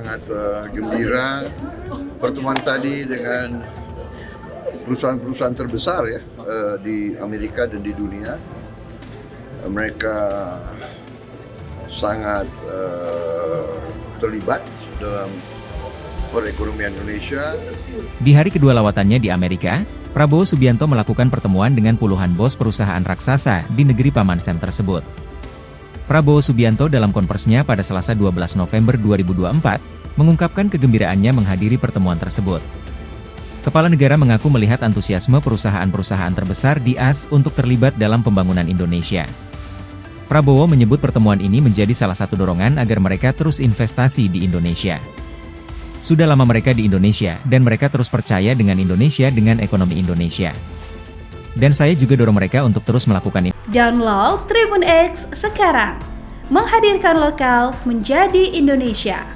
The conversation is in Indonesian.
sangat gembira pertemuan tadi dengan perusahaan-perusahaan terbesar ya di Amerika dan di dunia. Mereka sangat terlibat dalam perekonomian Indonesia. Di hari kedua lawatannya di Amerika, Prabowo Subianto melakukan pertemuan dengan puluhan bos perusahaan raksasa di negeri Paman Sam tersebut. Prabowo Subianto dalam konversinya pada Selasa 12 November 2024, mengungkapkan kegembiraannya menghadiri pertemuan tersebut. Kepala negara mengaku melihat antusiasme perusahaan-perusahaan terbesar di AS untuk terlibat dalam pembangunan Indonesia. Prabowo menyebut pertemuan ini menjadi salah satu dorongan agar mereka terus investasi di Indonesia. Sudah lama mereka di Indonesia, dan mereka terus percaya dengan Indonesia dengan ekonomi Indonesia. Dan saya juga dorong mereka untuk terus melakukan ini. Download Tribun X sekarang, menghadirkan lokal menjadi Indonesia.